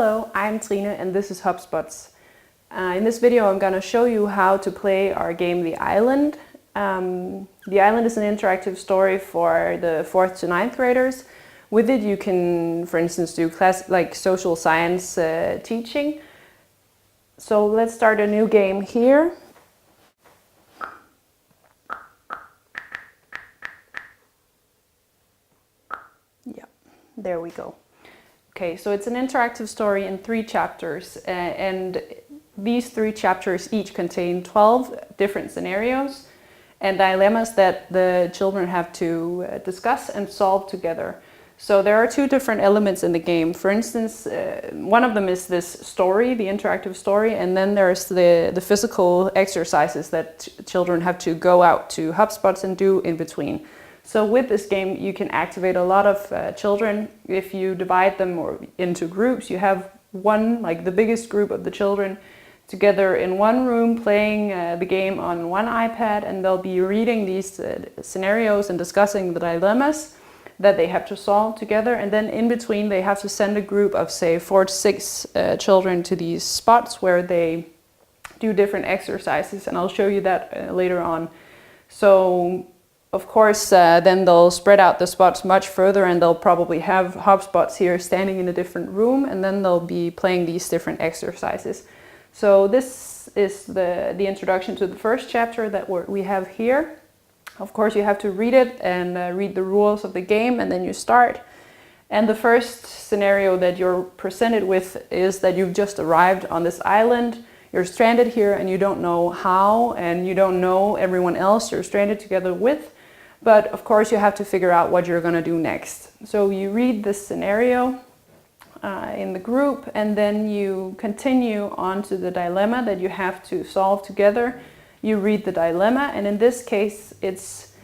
Hello, I'm Trine and this is HubSpots. In this video I'm going to show you how to play our game The Island. The Island is an interactive story for the 4th to 9th graders. With it you can, for instance, do class like social science teaching. So let's start a new game here. Yeah, there we go. Okay, so it's an interactive story in 3 chapters, and these 3 chapters each contain 12 different scenarios and dilemmas that the children have to discuss and solve together. So there are 2 different elements in the game. For instance, one of them is this story, the interactive story, and then there's the physical exercises that children have to go out to HubSpots and do in between. So with this game you can activate a lot of children. If you divide them into groups, you have one, like the biggest group of the children together in one room playing the game on one iPad, and they'll be reading these scenarios and discussing the dilemmas that they have to solve together. And then in between they have to send a group of say 4 to 6 children to these spots where they do different exercises, and I'll show you that later on. So of course, then they'll spread out the spots much further, and they'll probably have HubSpots here standing in a different room, and then they'll be playing these different exercises. So this is the introduction to the first chapter that we have here. Of course, you have to read it and read the rules of the game, and then you start. And the first scenario that you're presented with is that you've just arrived on this island. You're stranded here and you don't know how, and you don't know everyone else you're stranded together with. But of course you have to figure out what you're going to do next. So you read this scenario in the group, and then you continue on to the dilemma that you have to solve together. You read the dilemma, and in this case it's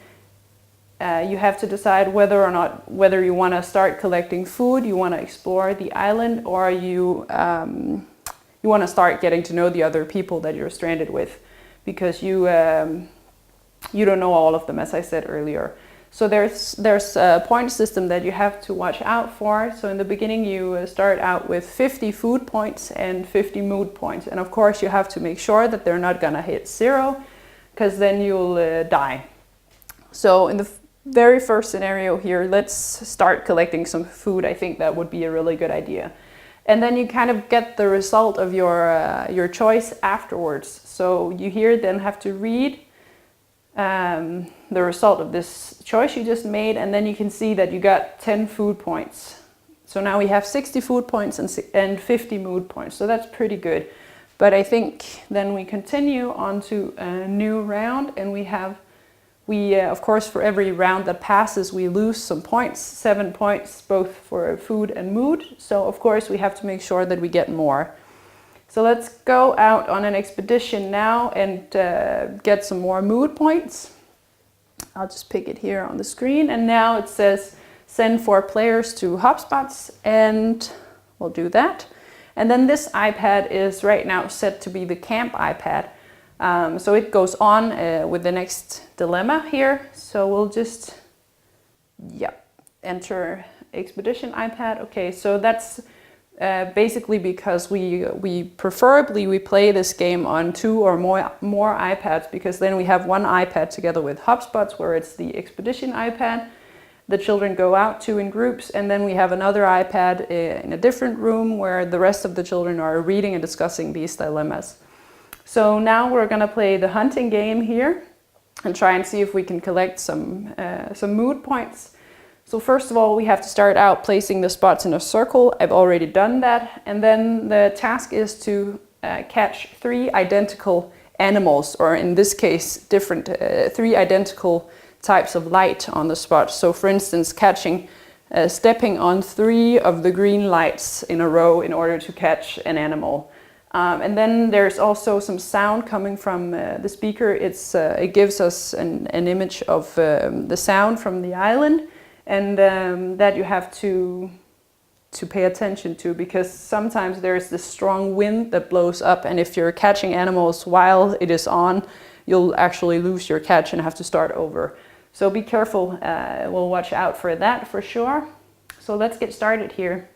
you have to decide whether you want to start collecting food, you want to explore the island, or you want to start getting to know the other people that you're stranded with, because you don't know all of them, as I said earlier. So there's a point system that you have to watch out for. So in the beginning you start out with 50 food points and 50 mood points, and of course you have to make sure that they're not gonna hit 0, because then you'll die. So in the very first scenario here, let's start collecting some food. I think that would be a really good idea. And then you kind of get the result of your choice afterwards. So you here then have to read the result of this choice you just made, and then you can see that you got 10 food points. So now we have 60 food points and 50 mood points, so that's pretty good. But I think then we continue on to a new round, and we of course for every round that passes we lose some points, 7 points both for food and mood. So of course we have to make sure that we get more. So let's go out on an expedition now and get some more mood points. I'll just pick it here on the screen, and now it says send 4 players to HubSpots, and we'll do that. And then this iPad is right now set to be the camp iPad. So it goes on with the next dilemma here. So we'll just enter expedition iPad. Okay, so that's basically because we preferably play this game on 2 or more iPads, because then we have one iPad together with HubSpots where it's the expedition iPad the children go out to in groups, and then we have another iPad in a different room where the rest of the children are reading and discussing these dilemmas. So now we're going to play the hunting game here and try and see if we can collect some mood points. So first of all, we have to start out placing the spots in a circle. I've already done that. And then the task is to catch 3 identical animals, or in this case, 3 identical types of light on the spot. So for instance, stepping on 3 of the green lights in a row in order to catch an animal. And then there's also some sound coming from the speaker. It gives us an image of the sound from the island. And that you have to pay attention to, because sometimes there's this strong wind that blows up, and if you're catching animals while it is on, you'll actually lose your catch and have to start over. So be careful, we'll watch out for that for sure. So let's get started here.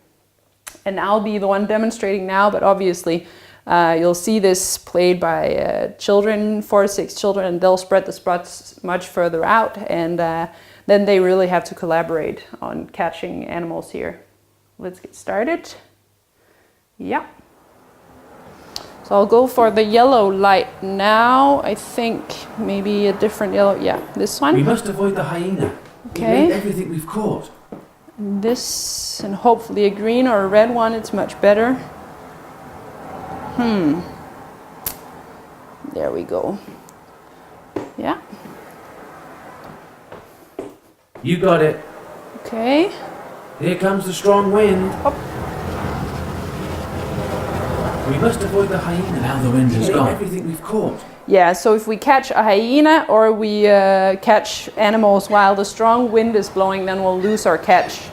And I'll be the one demonstrating now, but obviously you'll see this played by children, 4 to 6 children, and they'll spread the spots much further out, and then they really have to collaborate on catching animals here. Let's get started. Yeah. So I'll go for the yellow light now. I think maybe a different yellow. Yeah, this one. We must avoid the hyena. Okay. We ate everything we've caught. This, and hopefully a green or a red one, it's much better. There we go. Yeah. You got it. Okay. Here comes the strong wind. Up. We must avoid the hyena. Now the wind has gone. Everything we've caught. Yeah, so if we catch a hyena or we catch animals while the strong wind is blowing, then we'll lose our catch.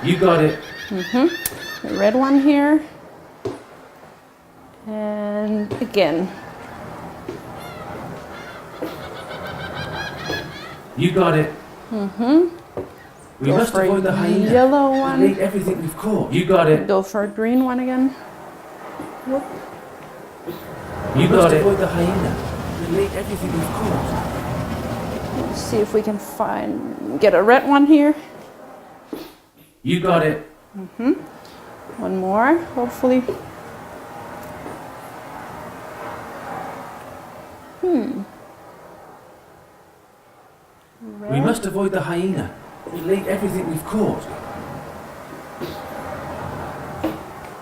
You got it. The red one here. And again. You got it. We Go must for avoid the a hyena. yellow We one. ate everything we've caught. You got it. Go for a green one again. You got it. Avoid the hyena. We ate everything we've caught. Let's see if we can get a red one here. You got it. One more, hopefully. We must avoid the hyena. We ate everything we've caught.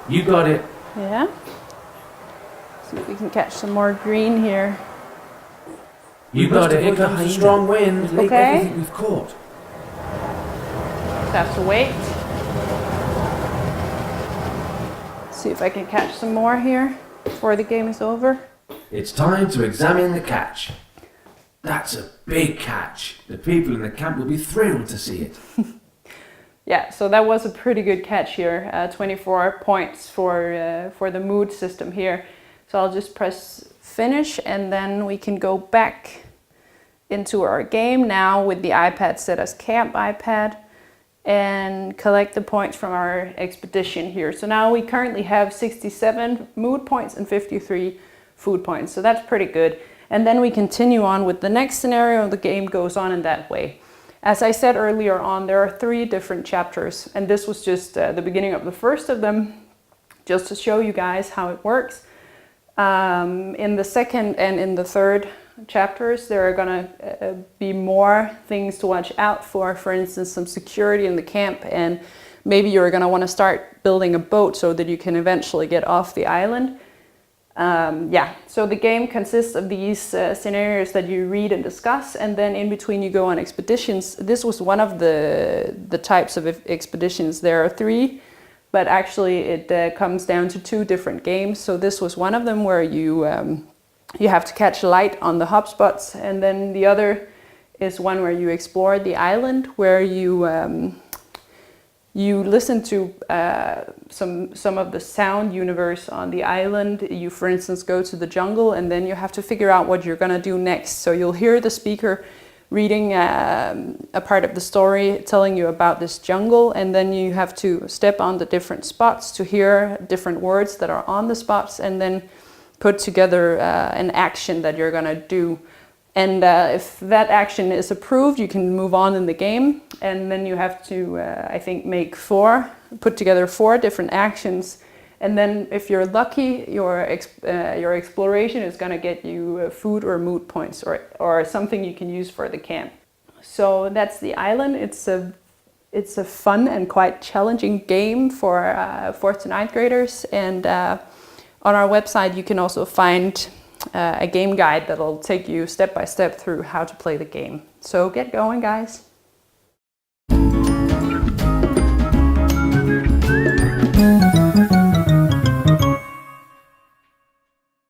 You got it. Yeah. See if we can catch some more green here. You got it. Here comes the strong wind. We ate Okay. everything we've caught. Just have to wait. See if I can catch some more here before the game is over. It's time to examine the catch. That's a big catch. The people in the camp will be thrilled to see it. Yeah, so that was a pretty good catch here. 24 points for the mood system here. So I'll just press finish, and then we can go back into our game now with the iPad set as camp iPad and collect the points from our expedition here. So now we currently have 67 mood points and 53 food points. So that's pretty good. And then we continue on with the next scenario, and the game goes on in that way. As I said earlier on, there are 3 different chapters, and this was just the beginning of the first of them, just to show you guys how it works. In the second and in the third chapters, there are gonna be more things to watch out for instance, some security in the camp, and maybe you're gonna wanna start building a boat so that you can eventually get off the island. So the game consists of these scenarios that you read and discuss, and then in between you go on expeditions. This was one of the types of expeditions. There are 3, but actually it comes down to 2 different games. So this was one of them where you have to catch light on the hotspots, and then the other is one where you explore the island, where you listen to some of the sound universe on the island. You, for instance, go to the jungle, and then you have to figure out what you're gonna do next. So you'll hear the speaker reading a part of the story telling you about this jungle, and then you have to step on the different spots to hear different words that are on the spots, and then put together an action that you're gonna do. And if that action is approved, you can move on in the game, and then you have to, I think, put together 4 different actions, and then if you're lucky, your exploration is going to get you food or mood points, or something you can use for the camp. So that's the island. It's a fun and quite challenging game for 4th to 9th graders, and on our website you can also find a game guide that'll take you step by step through how to play the game. So get going, guys.